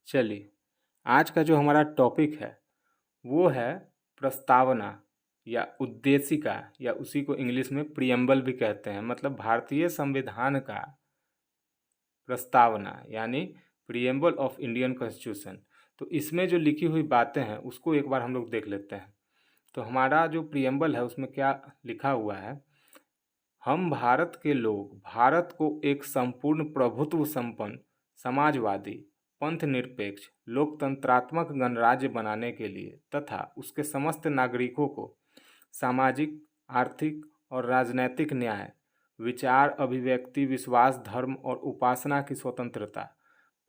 चलिए, आज का जो हमारा टॉपिक है वो है प्रस्तावना या उद्देशिका, या उसी को इंग्लिश में प्रियम्बल भी कहते हैं। मतलब भारतीय संविधान का प्रस्तावना यानी प्रियम्बल ऑफ इंडियन कॉन्स्टिट्यूशन। तो इसमें जो लिखी हुई बातें हैं उसको एक बार हम लोग देख लेते हैं। तो हमारा जो प्रियम्बल है उसमें क्या लिखा हुआ है, हम भारत के लोग भारत को एक संपूर्ण प्रभुत्व संपन्न समाजवादी पंथ निरपेक्ष लोकतंत्रात्मक गणराज्य बनाने के लिए तथा उसके समस्त नागरिकों को सामाजिक आर्थिक और राजनैतिक न्याय, विचार अभिव्यक्ति विश्वास धर्म और उपासना की स्वतंत्रता,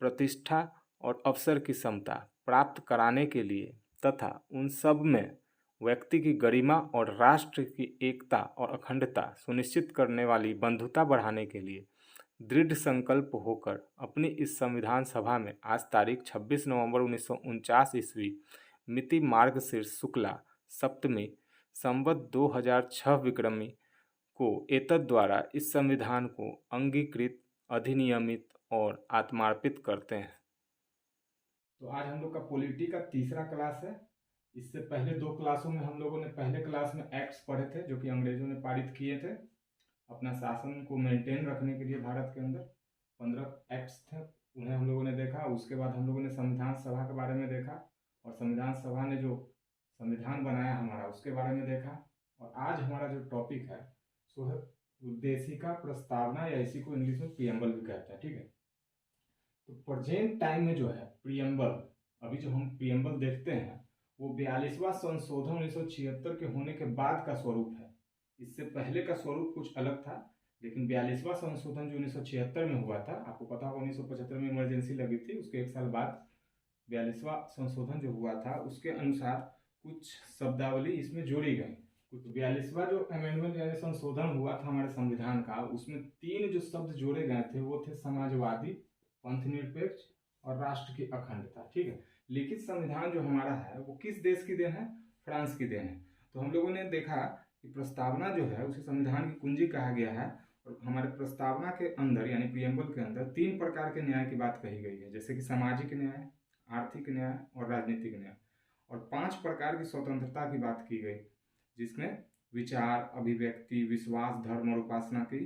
प्रतिष्ठा और अवसर की समता प्राप्त कराने के लिए तथा उन सब में व्यक्ति की गरिमा और राष्ट्र की एकता और अखंडता सुनिश्चित करने वाली बंधुता बढ़ाने के लिए दृढ़ संकल्प होकर अपनी इस संविधान सभा में आज तारीख 26 नवंबर 1949 ईस्वी मिति मार्गशीर्ष शुक्ला सप्तमी संवत 2006 विक्रमी को एतद द्वारा इस संविधान को अंगीकृत अधिनियमित और आत्मार्पित करते हैं। तो आज हम लोग का पॉलिटी का तीसरा क्लास है। इससे पहले दो क्लासों में हम लोगों ने पहले क्लास में एक्ट्स पढ़े थे जो कि अंग्रेजों ने पारित किए थे अपना शासन को मेंटेन रखने के लिए। भारत के अंदर 15 एक्ट्स थे, उन्हें हम लोगों ने देखा। उसके बाद हम लोगों ने संविधान सभा के बारे में देखा और संविधान सभा ने जो संविधान बनाया हमारा उसके बारे में देखा। और आज हमारा जो टॉपिक है सो है उद्देशिका प्रस्तावना, या इसी को इंग्लिश में प्रियम्बल भी कहते हैं। ठीक है, तो प्रेजेंट टाइम में जो है प्रियम्बल, अभी जो हम प्रियम्बल देखते हैं वो 42वां संशोधन 1976 के होने के बाद का स्वरूप है। इससे पहले का स्वरूप कुछ अलग था, लेकिन 42वां संशोधन जो 1976 में हुआ था, आपको पता होगा 1975 में इमरजेंसी लगी थी, उसके एक साल बाद 42वां संशोधन जो हुआ था उसके अनुसार कुछ शब्दावली इसमें जोड़ी गई। कुछ 42वां जो अमेंडमेंट यानी संशोधन हुआ था हमारे संविधान का, उसमें 3 जो शब्द जोड़े गए थे वो थे समाजवादी, पंथ निरपेक्ष और राष्ट्र की अखंडता। ठीक है, लिखित संविधान जो हमारा है वो किस देश की देन है? फ्रांस की देन है। तो हम लोगों ने देखा कि प्रस्तावना जो है उसे संविधान की कुंजी कहा गया है। और हमारे प्रस्तावना के अंदर यानी प्रियम्बल के अंदर 3 प्रकार के न्याय की बात कही गई है, जैसे कि सामाजिक न्याय, आर्थिक न्याय और राजनीतिक न्याय। और 5 प्रकार की स्वतंत्रता की बात की गई, जिसमें विचार अभिव्यक्ति विश्वास धर्म और उपासना की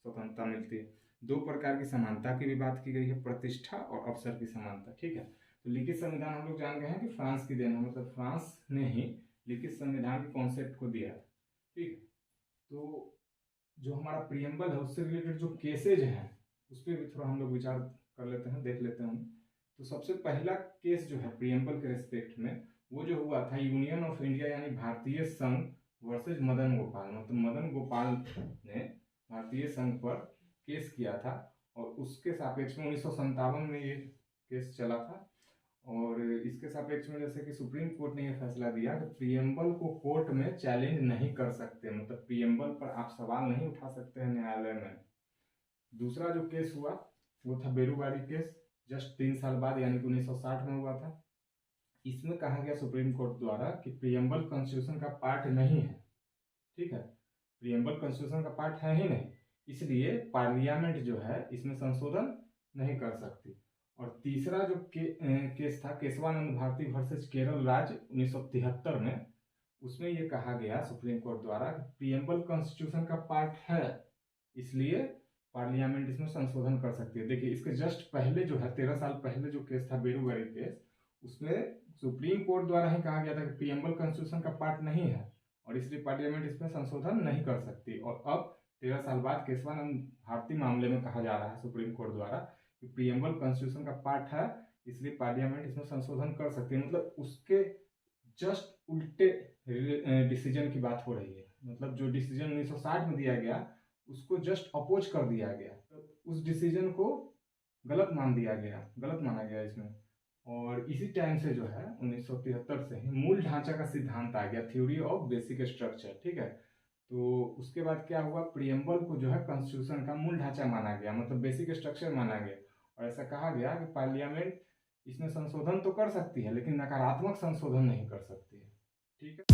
स्वतंत्रता मिलती है। 2 प्रकार की समानता की भी बात की गई है, प्रतिष्ठा और अवसर की समानता। ठीक है, तो लिखित संविधान हम लोग जान गए हैं कि फ्रांस की देन है, मतलब फ्रांस ने ही लिखित संविधान के कॉन्सेप्ट को दिया था। ठीक, तो जो हमारा प्रियम्बल है उससे रिलेटेड जो केसेज हैं उस पर भी थोड़ा हम लोग विचार कर लेते हैं, देख लेते हैं। तो सबसे पहला केस जो है प्रियम्बल के रिस्पेक्ट में वो जो हुआ था यूनियन ऑफ इंडिया यानी भारतीय संघ वर्सेज मदन गोपाल। मतलब मदन गोपाल ने भारतीय संघ पर केस किया था और उसके सापेक्ष में 1957 में ये केस चला था। और इसके सापेक्ष में जैसे कि सुप्रीम कोर्ट ने यह फैसला दिया कि प्रियम्बल को कोर्ट में चैलेंज नहीं कर सकते, मतलब प्रियम्बल पर आप सवाल नहीं उठा सकते हैं न्यायालय में। दूसरा जो केस हुआ वो था बेरूवारी केस, जस्ट 3 साल बाद यानी कि 1960 में हुआ था। इसमें कहा गया सुप्रीम कोर्ट द्वारा कि प्रियम्बल कॉन्स्टिट्यूशन का पार्ट नहीं है। ठीक है, प्रियम्बल कॉन्स्टिट्यूशन का पार्ट है ही नहीं, इसलिए पार्लियामेंट जो है इसमें संशोधन नहीं कर सकती। और तीसरा जो केस था केशवानंद भारती वर्सेस केरल राज्य 1973 में, उसमें ये कहा गया सुप्रीम कोर्ट द्वारा कि प्रियम्बल कॉन्स्टिट्यूशन का पार्ट है, इसलिए पार्लियामेंट इसमें संशोधन कर सकती है। देखिए, इसके जस्ट पहले जो है 13 साल पहले जो केस था बेरूवारी केस, उसमें सुप्रीम कोर्ट द्वारा ही कहा गया था कि प्रियम्बल कॉन्स्टिट्यूशन का पार्ट नहीं है और इसलिए पार्लियामेंट इसमें संशोधन नहीं कर सकती। और अब 13 साल बाद केशवानंद भारती मामले में कहा जा रहा है सुप्रीम कोर्ट द्वारा कि प्रियम्बल कॉन्स्टिट्यूशन का पार्ट है, इसलिए पार्लियामेंट इसमें संशोधन कर सकती है। मतलब उसके जस्ट उल्टे डिसीजन की बात हो रही है। मतलब जो डिसीजन 1960 में दिया गया उसको जस्ट अपोज कर दिया गया, तो उस डिसीजन को गलत माना गया इसमें। और इसी टाइम से जो है 1973 से ही मूल ढांचा का सिद्धांत आ गया, थ्योरी ऑफ बेसिक स्ट्रक्चर। ठीक है, तो उसके बाद क्या हुआ, प्रियम्बल को जो है कॉन्स्टिट्यूशन का मूल ढांचा माना गया, मतलब बेसिक स्ट्रक्चर माना गया। और ऐसा कहा गया कि पार्लियामेंट इसमें संशोधन तो कर सकती है लेकिन नकारात्मक संशोधन नहीं कर सकती है। ठीक है।